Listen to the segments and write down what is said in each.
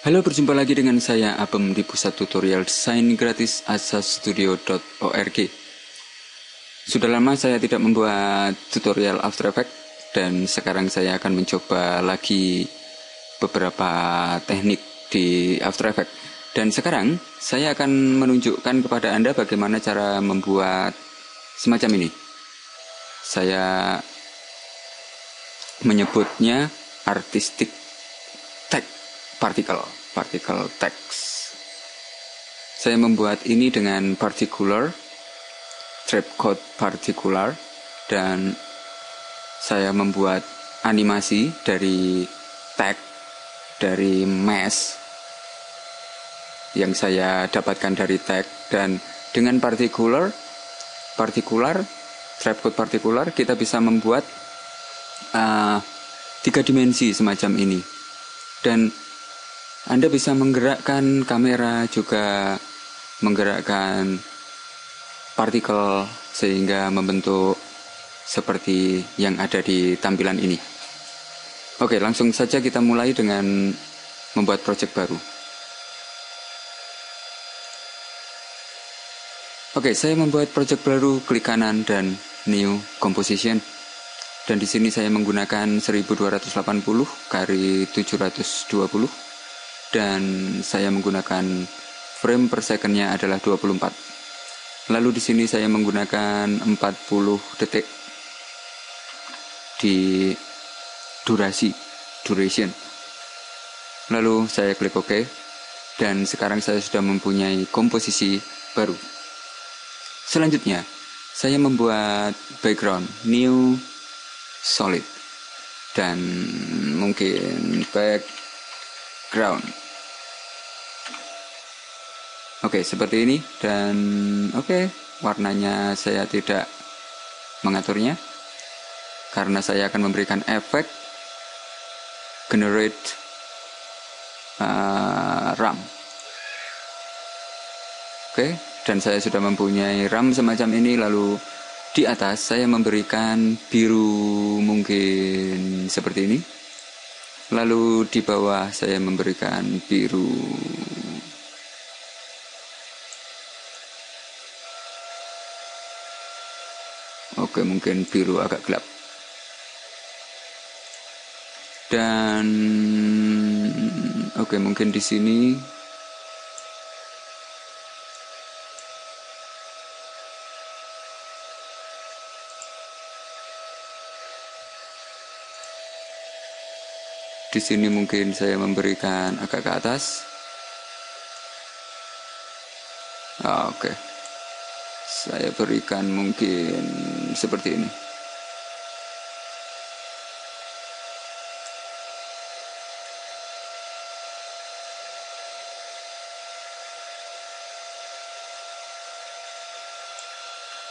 Halo, berjumpa lagi dengan saya Abem di pusat tutorial desain gratis asastudio.org. Sudah lama saya tidak membuat tutorial After Effects dan sekarang saya akan mencoba lagi beberapa teknik di After Effects. Dan sekarang saya akan menunjukkan kepada Anda bagaimana cara membuat semacam ini. Saya menyebutnya artistic tag particle text. Saya membuat ini dengan particular, trapcode particular, dan saya membuat animasi dari tag, dari mesh yang saya dapatkan dari tag, dan dengan particular, trapcode particular, kita bisa membuat 3 dimensi semacam ini. Dan Anda bisa menggerakkan kamera, juga menggerakkan partikel sehingga membentuk seperti yang ada di tampilan ini. Oke, langsung saja kita mulai dengan membuat project baru. Oke, saya membuat project baru, klik kanan dan new composition. Dan di sini saya menggunakan 1280 kali 720 dan saya menggunakan frame per secondnya adalah 24. Lalu di sini saya menggunakan 40 detik di duration. Lalu saya klik OK dan sekarang saya sudah mempunyai komposisi baru. Selanjutnya saya membuat background new solid dan mungkin background. Oke, seperti ini. Dan oke, warnanya saya tidak mengaturnya karena saya akan memberikan efek generate RAM. Oke, dan saya sudah mempunyai RAM semacam ini. Lalu di atas saya memberikan biru mungkin seperti ini. Lalu di bawah saya memberikan biru. Oke, mungkin biru agak gelap. Dan oke, mungkin di sini mungkin saya memberikan agak ke atas. Oke. Saya berikan mungkin seperti ini.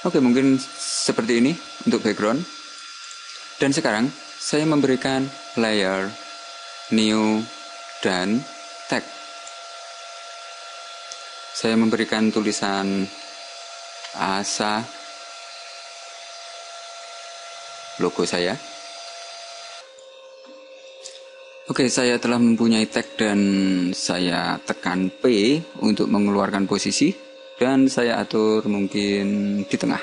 Oke, mungkin seperti ini untuk background. Dan sekarang saya memberikan layer, new, dan tag. Saya memberikan tulisan ASA, logo saya. Oke, saya telah mempunyai tag dan saya tekan P untuk mengeluarkan posisi dan saya atur mungkin di tengah.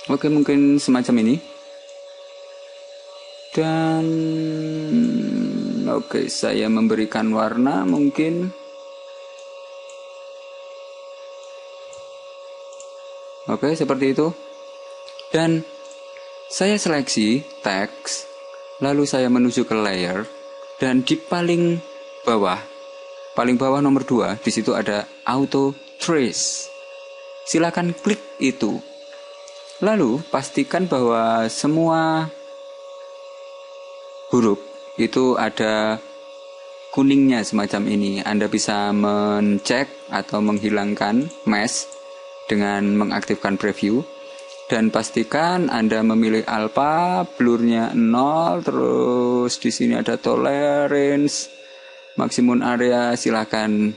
Oke, mungkin semacam ini. Dan oke, saya memberikan warna mungkin. Oke, seperti itu. Dan saya seleksi teks, lalu saya menuju ke layer, dan di paling bawah nomor 2, di situ ada auto trace. Silakan klik itu. Lalu pastikan bahwa semua huruf itu ada kuningnya semacam ini. Anda bisa mencek atau menghilangkan mesh dengan mengaktifkan preview, dan pastikan Anda memilih alpha, blurnya 0, terus di sini ada tolerance, maksimum area, silakan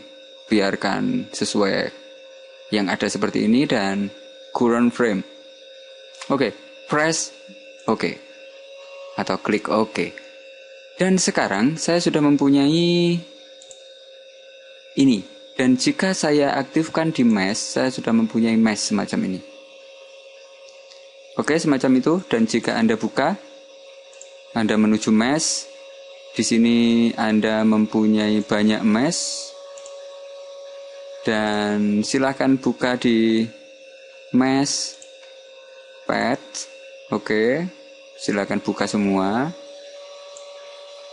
biarkan sesuai yang ada seperti ini, dan current frame. Oke, press OK atau klik OK. Dan sekarang saya sudah mempunyai ini. Dan jika saya aktifkan di mesh, saya sudah mempunyai mesh semacam ini. Oke, semacam itu. Dan jika Anda buka, Anda menuju mesh. Di sini Anda mempunyai banyak mesh. Dan silakan buka di mesh pad. Oke, silakan buka semua.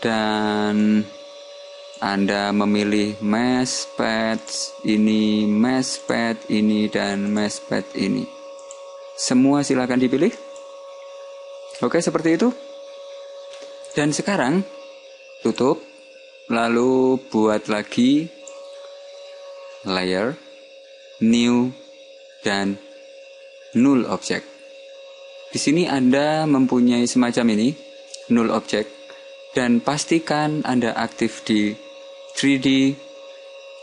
Dan Anda memilih mesh pad ini, mesh pad ini, dan mesh pad ini. Semua silakan dipilih. Oke, seperti itu. Dan sekarang tutup, lalu buat lagi layer, new, dan null object. Di sini Anda mempunyai semacam ini, null object, dan pastikan Anda aktif di 3D,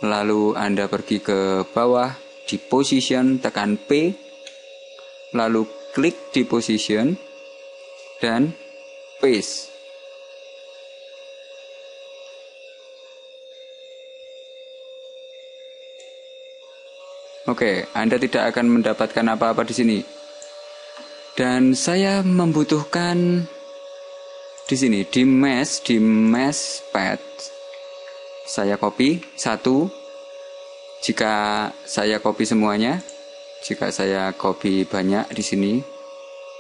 lalu Anda pergi ke bawah di position, tekan P, lalu klik di position, dan paste. Oke, Anda tidak akan mendapatkan apa-apa di sini. Dan saya membutuhkan di sini, di mesh pad, saya copy 1. Jika saya copy semuanya, jika saya copy banyak di sini,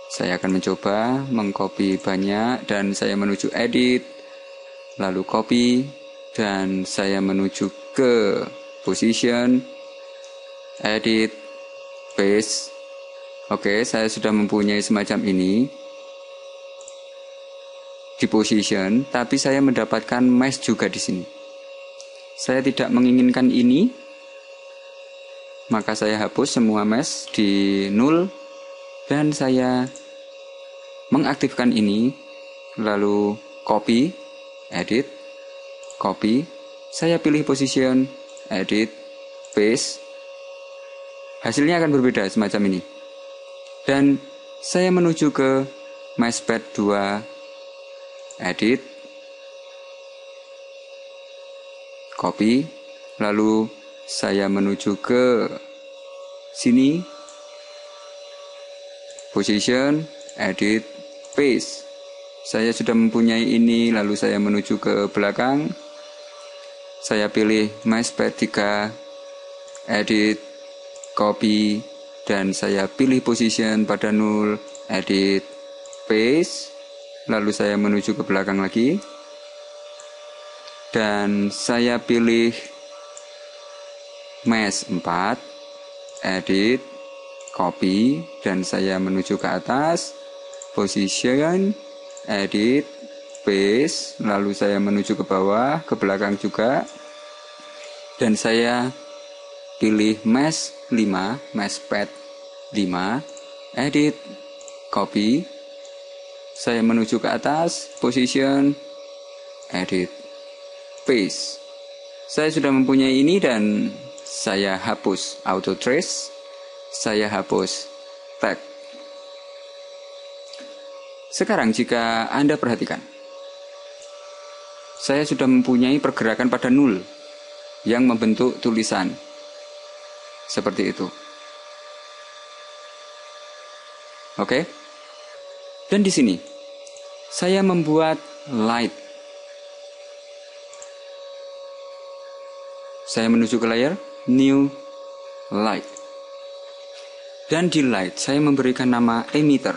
saya akan mencoba mengcopy banyak dan saya menuju edit, lalu copy, dan saya menuju ke position, edit, paste. Oke, saya sudah mempunyai semacam ini di position, tapi saya mendapatkan mesh juga di sini. Saya tidak menginginkan ini, maka saya hapus semua mesh di null dan saya mengaktifkan ini, lalu copy, edit, copy, saya pilih position, edit, paste. Hasilnya akan berbeda semacam ini. Dan saya menuju ke mesh pad 2, edit, copy, lalu saya menuju ke sini, position, edit, paste. Saya sudah mempunyai ini, lalu saya menuju ke belakang. Saya pilih mesh pad 3, edit, copy, dan saya pilih position pada null, edit, paste. Lalu saya menuju ke belakang lagi. Dan saya pilih mesh 4, edit, copy, dan saya menuju ke atas, position, edit, paste, lalu saya menuju ke bawah, ke belakang juga, dan saya pilih mesh 5, mesh pad 5, edit, copy, saya menuju ke atas, position, edit, paste. Saya sudah mempunyai ini dan saya hapus auto trace, saya hapus tag. Sekarang jika Anda perhatikan, saya sudah mempunyai pergerakan pada null yang membentuk tulisan seperti itu. Oke? Dan di sini saya membuat light. Saya menuju ke layer, new, light. Dan di light, saya memberikan nama emitter.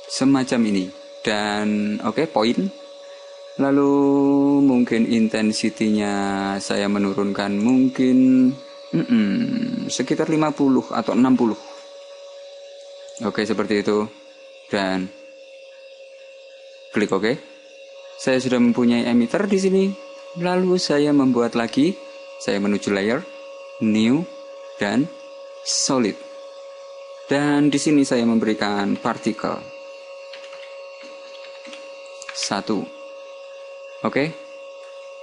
Semacam ini. Dan oke, point. Lalu mungkin intensitinya saya menurunkan mungkin sekitar 50 atau 60. Oke, seperti itu. Dan klik OK. Saya sudah mempunyai emitter di sini. Lalu saya membuat lagi, saya menuju layer, new, dan solid. Dan di sini saya memberikan particle 1. Oke.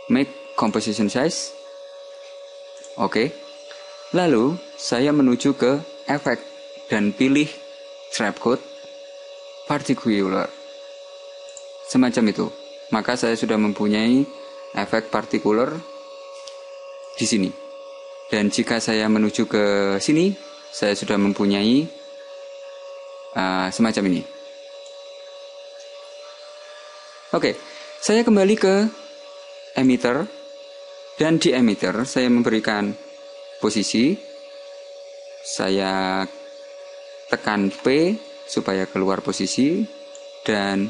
Make composition size. Oke. Lalu saya menuju ke efek dan pilih trap code particular. semacam itu. Maka saya sudah mempunyai efek partikular di sini. Dan jika saya menuju ke sini, saya sudah mempunyai semacam ini. Oke, saya kembali ke emitter. Dan di emitter saya memberikan posisi. Saya tekan P supaya keluar posisi. Dan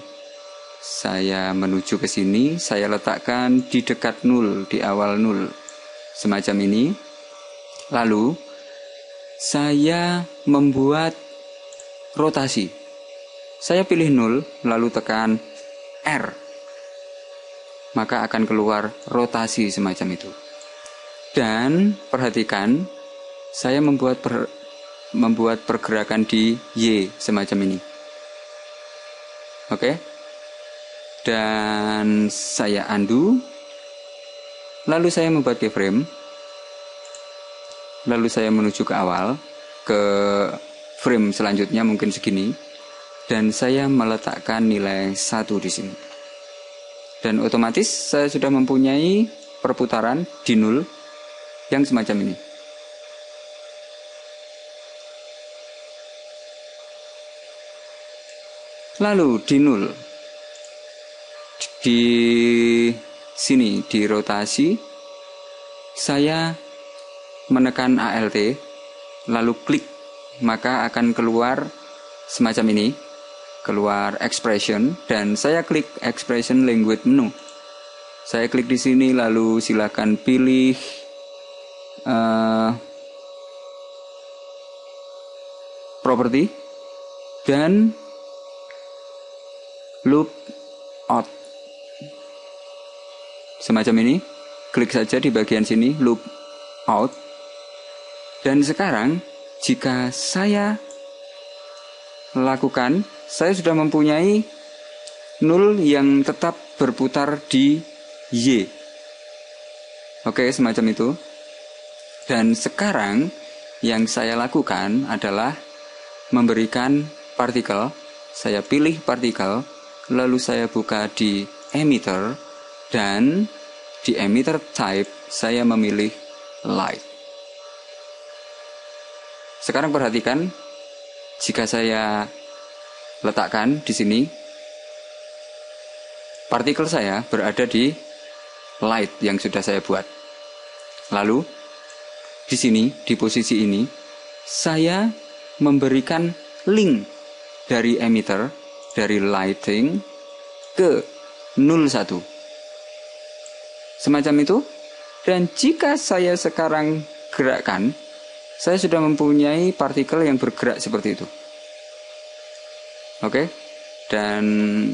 saya menuju ke sini. Saya letakkan di dekat 0, di awal 0. Semacam ini. Lalu saya membuat rotasi. Saya pilih 0, lalu tekan R. Maka akan keluar rotasi semacam itu. Dan perhatikan, saya membuat pergerakan di Y semacam ini. Oke. Dan saya undo. Lalu saya membuat keyframe. Lalu saya menuju ke awal, ke frame selanjutnya mungkin segini. Dan saya meletakkan nilai 1 di sini. Dan otomatis saya sudah mempunyai perputaran di 0 yang semacam ini. Lalu di 0, di sini di rotasi, saya menekan ALT, lalu klik, maka akan keluar semacam ini. Keluar expression, dan saya klik expression language menu. Saya klik di sini, lalu silakan pilih property dan loop out. Semacam ini. Klik saja di bagian sini, loop out. Dan sekarang jika saya lakukan, saya sudah mempunyai 0 yang tetap berputar di Y. Oke, semacam itu. Dan sekarang yang saya lakukan adalah memberikan partikel. Saya pilih partikel, lalu saya buka di emitter, dan di emitter type saya memilih light. Sekarang perhatikan, jika saya letakkan di sini, partikel saya berada di light yang sudah saya buat. Lalu di sini, di posisi ini, saya memberikan link dari emitter, dari lighting ke 01. Semacam itu. Dan jika saya sekarang gerakkan, saya sudah mempunyai partikel yang bergerak seperti itu. Oke, dan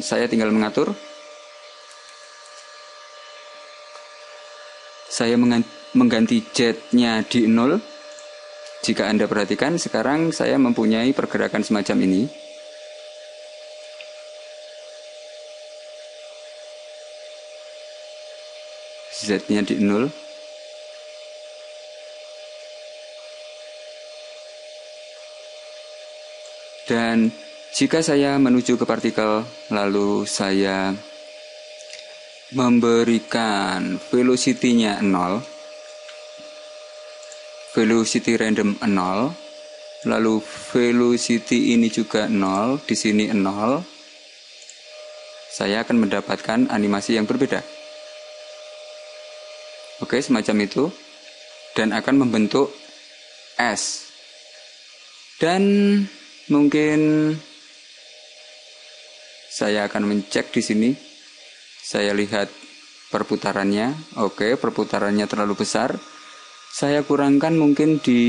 saya tinggal mengatur. Saya mengganti Z-nya di 0. Jika Anda perhatikan, sekarang saya mempunyai pergerakan semacam ini. Z-nya di 0. Dan jika saya menuju ke partikel, lalu saya memberikan velocity-nya 0, velocity random 0, lalu velocity ini juga 0, di sini 0, saya akan mendapatkan animasi yang berbeda. Oke, semacam itu. Dan akan membentuk S. Dan mungkin saya akan mencek di sini. Saya lihat perputarannya. Oke, perputarannya terlalu besar. Saya kurangkan mungkin di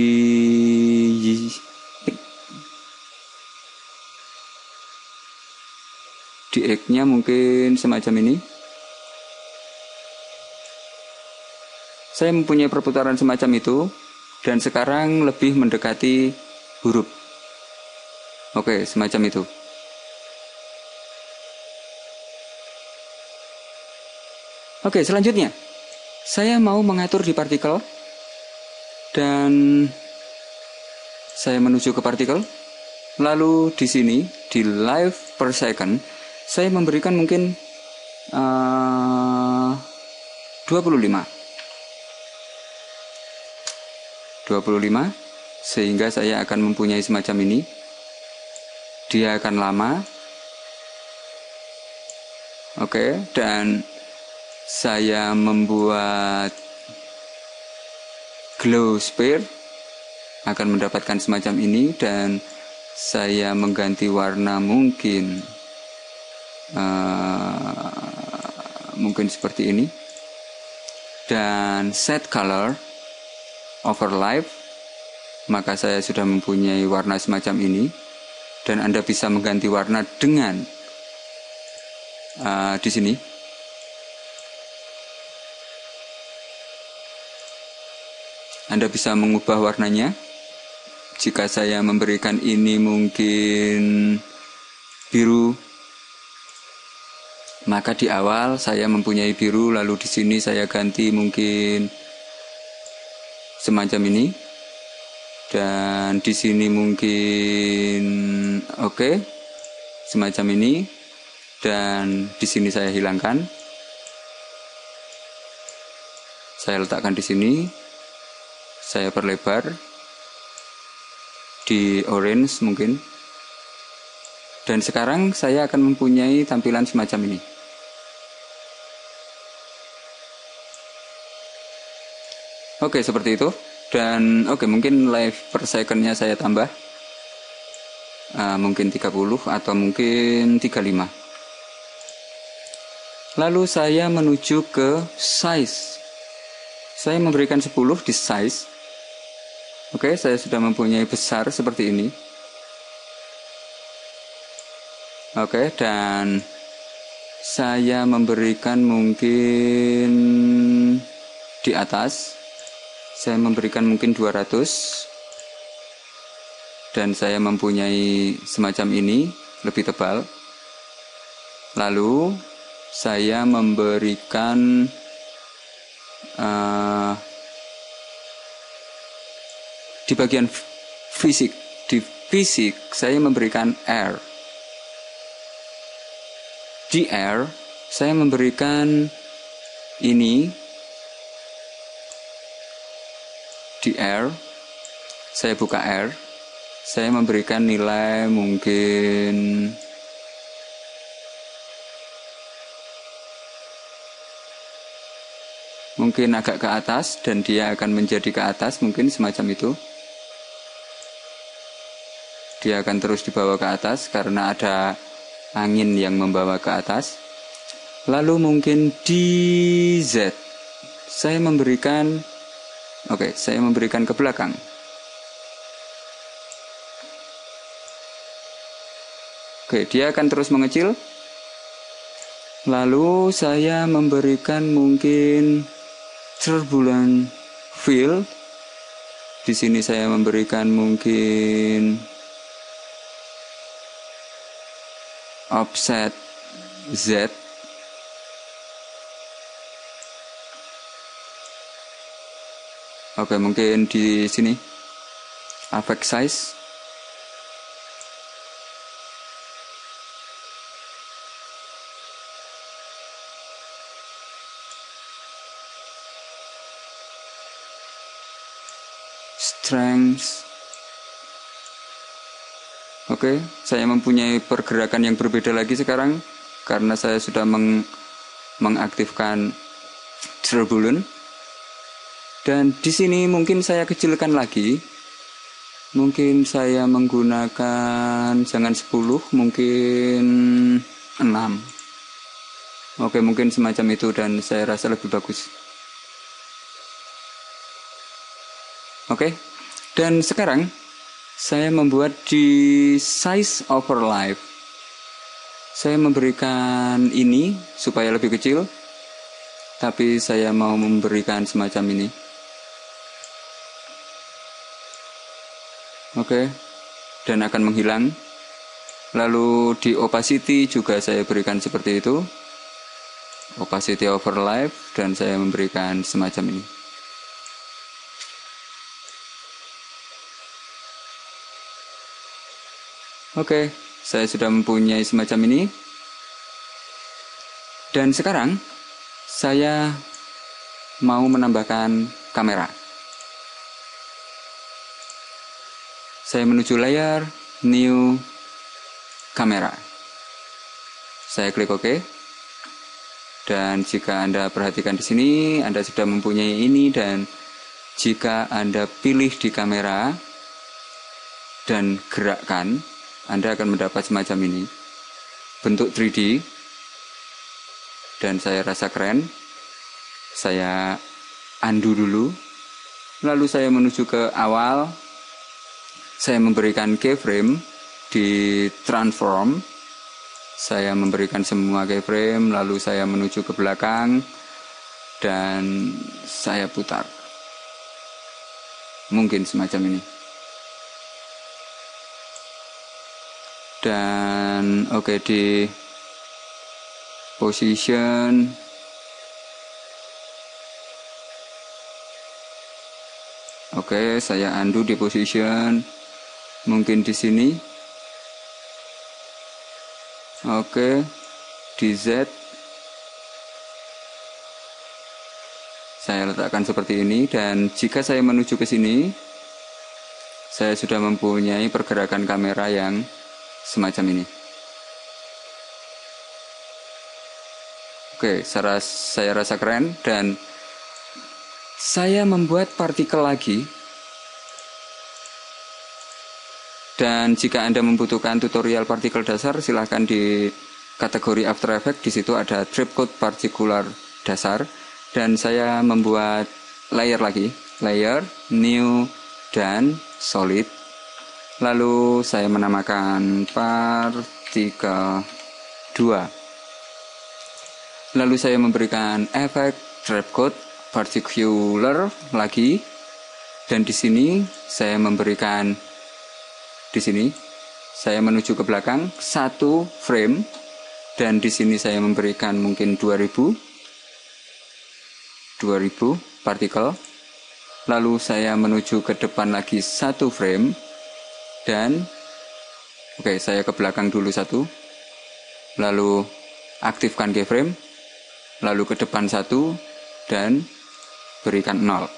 X-nya mungkin semacam ini. Saya mempunyai perputaran semacam itu. Dan sekarang lebih mendekati huruf. Oke, semacam itu. Oke, selanjutnya saya mau mengatur di partikel, dan saya menuju ke partikel. Lalu di sini di live per second saya memberikan mungkin 25 sehingga saya akan mempunyai semacam ini. Dia akan lama. Oke, dan saya membuat glow sphere akan mendapatkan semacam ini, dan saya mengganti warna mungkin seperti ini, dan set color overlap, maka saya sudah mempunyai warna semacam ini, dan Anda bisa mengganti warna dengan di sini. Anda bisa mengubah warnanya. Jika saya memberikan ini mungkin biru, maka di awal saya mempunyai biru, lalu di sini saya ganti mungkin semacam ini, dan di sini mungkin semacam ini, dan di sini saya hilangkan. Saya letakkan di sini, saya perlebar di orange mungkin, dan sekarang saya akan mempunyai tampilan semacam ini. Oke, seperti itu. Dan mungkin live per secondnya saya tambah mungkin 30 atau mungkin 35. Lalu saya menuju ke size. Saya memberikan 10 di size. Oke, saya sudah mempunyai besar seperti ini. Oke, dan saya memberikan mungkin di atas, saya memberikan mungkin 200, dan saya mempunyai semacam ini, lebih tebal. Lalu saya memberikan di bagian fisik, saya memberikan air. Di air saya memberikan ini. Di air saya buka air, saya memberikan nilai mungkin agak ke atas, dan dia akan menjadi ke atas, mungkin semacam itu. Dia akan terus dibawa ke atas karena ada angin yang membawa ke atas. Lalu mungkin di Z saya memberikan ke belakang. Dia akan terus mengecil. Lalu saya memberikan mungkin turbulent field. Di sini saya memberikan mungkin offset Z. Mungkin di sini affect size. Strength. Saya mempunyai pergerakan yang berbeda lagi sekarang karena saya sudah mengaktifkan turbulent. Dan di sini mungkin saya kecilkan lagi. Mungkin saya menggunakan jangan 10, mungkin 6. Mungkin semacam itu, dan saya rasa lebih bagus. Dan sekarang saya membuat di size overlap. Saya memberikan ini supaya lebih kecil, tapi saya mau memberikan semacam ini. Dan akan menghilang. Lalu di opacity juga saya berikan seperti itu, opacity overlap, dan saya memberikan semacam ini. Saya sudah mempunyai semacam ini. Dan sekarang saya mau menambahkan kamera. Saya menuju layar, new kamera. Saya klik OK. Dan jika Anda perhatikan di sini, Anda sudah mempunyai ini, dan jika Anda pilih di kamera dan gerakkan, Anda akan mendapat semacam ini. Bentuk 3D. Dan saya rasa keren. Saya undo dulu. Lalu saya menuju ke awal. Saya memberikan keyframe di transform. Saya memberikan semua keyframe, lalu saya menuju ke belakang dan saya putar. Mungkin semacam ini. Dan oke, di position oke, saya undo di position. Mungkin di sini. Oke, di Z saya letakkan seperti ini, dan jika saya menuju ke sini, saya sudah mempunyai pergerakan kamera yang semacam ini. Oke, saya rasa keren, dan saya membuat partikel lagi. Dan jika Anda membutuhkan tutorial partikel dasar, silahkan di kategori After Effects. Di situ ada Tripcode Particular dasar. Dan saya membuat layer lagi. Layer, new, dan solid. Lalu saya menamakan partikel 2. Lalu saya memberikan efek Tripcode Particular lagi. Dan di sini saya memberikan, di sini saya menuju ke belakang 1 frame, dan di sini saya memberikan mungkin 2000 partikel. Lalu saya menuju ke depan lagi 1 frame, dan oke, saya ke belakang dulu 1, lalu aktifkan keyframe, lalu ke depan 1 dan berikan 0.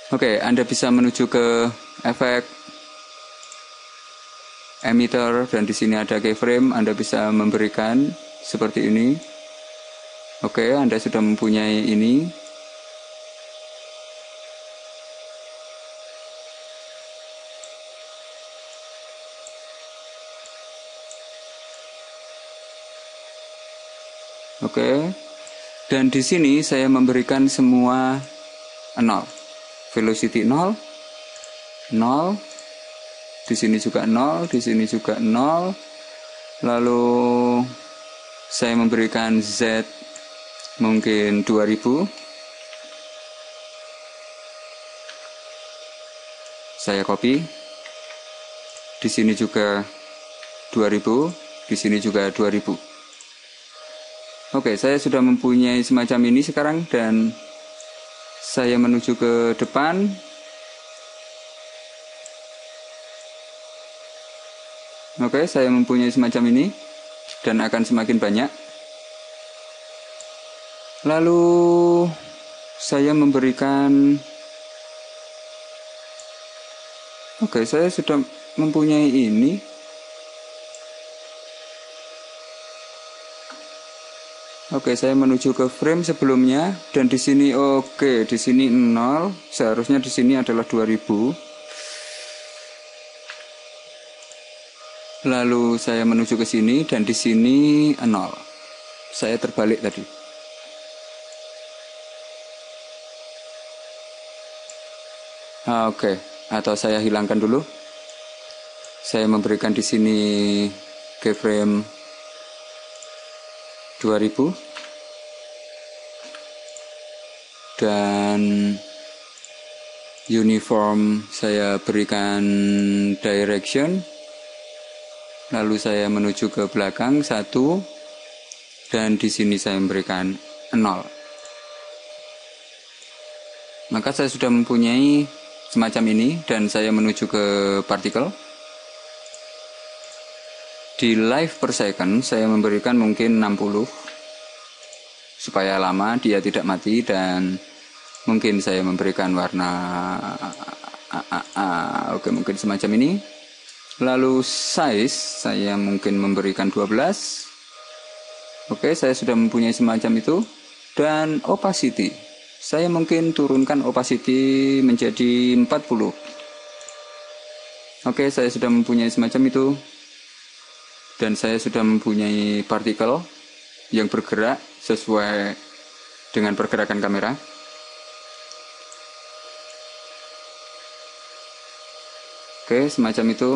Oke, Anda bisa menuju ke efek emitter, dan di sini ada keyframe. Anda bisa memberikan seperti ini. Oke, Anda sudah mempunyai ini. Oke. Dan di sini saya memberikan semua 0. Velocity 0, 0, di sini juga 0, di sini juga 0. Lalu saya memberikan Z mungkin 2000. Saya copy. Di sini juga 2000, di sini juga 2000. Oke, saya sudah mempunyai semacam ini sekarang, dan saya menuju ke depan. Oke, saya mempunyai semacam ini, dan akan semakin banyak. Lalu saya memberikan, oke, saya sudah mempunyai ini. Oke, saya menuju ke frame sebelumnya, dan di sini oke, di sini 0, seharusnya di sini adalah 2000. Lalu saya menuju ke sini, dan di sini 0. Saya terbalik tadi. Oke, atau saya hilangkan dulu. Saya memberikan di sini keyframe 2000, dan uniform saya berikan direction Lalu saya menuju ke belakang 1, dan di sini saya memberikan 0. Maka saya sudah mempunyai semacam ini, dan saya menuju ke partikel. Di life per second saya memberikan mungkin 60 supaya lama dia tidak mati, dan mungkin saya memberikan warna oke, mungkin semacam ini. Lalu size saya mungkin memberikan 12. Oke, saya sudah mempunyai semacam itu. Dan opacity saya mungkin turunkan opacity menjadi 40. Oke, saya sudah mempunyai semacam itu. Dan saya sudah mempunyai partikel yang bergerak sesuai dengan pergerakan kamera. Oke, semacam itu.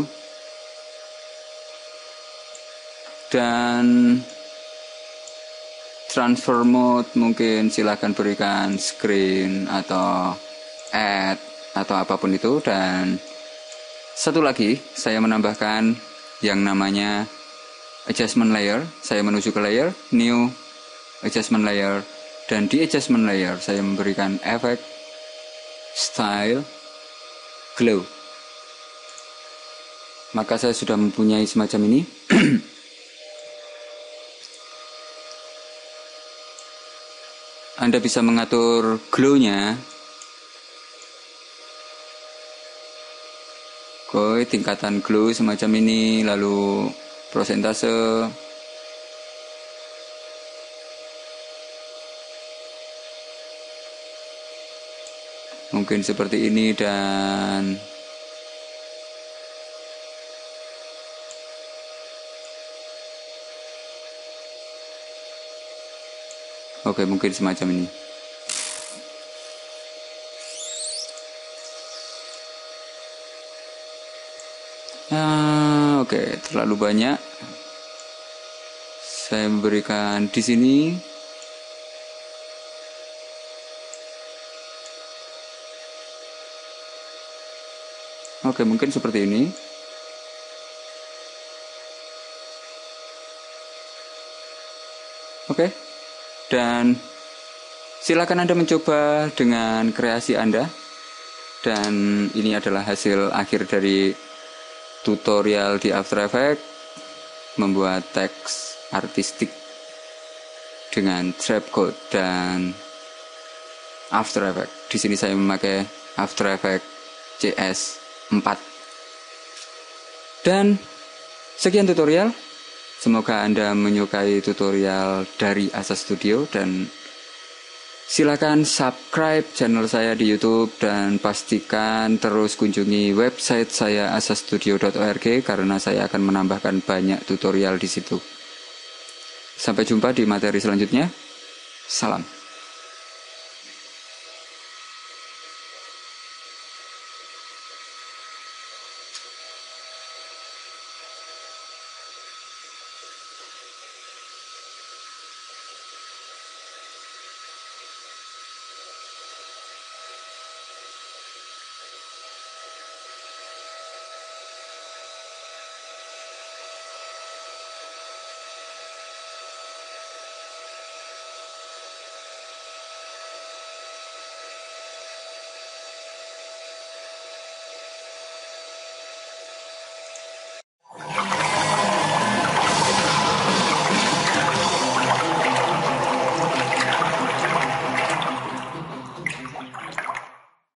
Dan transfer mode mungkin silahkan berikan screen atau add atau apapun itu. Dan satu lagi, saya menambahkan yang namanya adjustment layer. Saya menuju ke layer, new adjustment layer, dan di adjustment layer saya memberikan efek style glow. Maka saya sudah mempunyai semacam ini. Anda bisa mengatur glow-nya. Oke, tingkatan glow semacam ini, lalu prosentase. Mungkin seperti ini, dan oke, mungkin semacam ini. Oke, terlalu banyak. Saya memberikan di sini. Oke, mungkin seperti ini. Oke. Dan silakan Anda mencoba dengan kreasi Anda. Dan ini adalah hasil akhir dari tutorial di After Effects membuat teks artistik dengan Trapcode dan After Effects. Di sini saya memakai After Effects CS 4. Dan sekian tutorial. Semoga Anda menyukai tutorial dari Asa Studio, dan silakan subscribe channel saya di YouTube, dan pastikan terus kunjungi website saya asastudio.org karena saya akan menambahkan banyak tutorial di situ. Sampai jumpa di materi selanjutnya. Salam.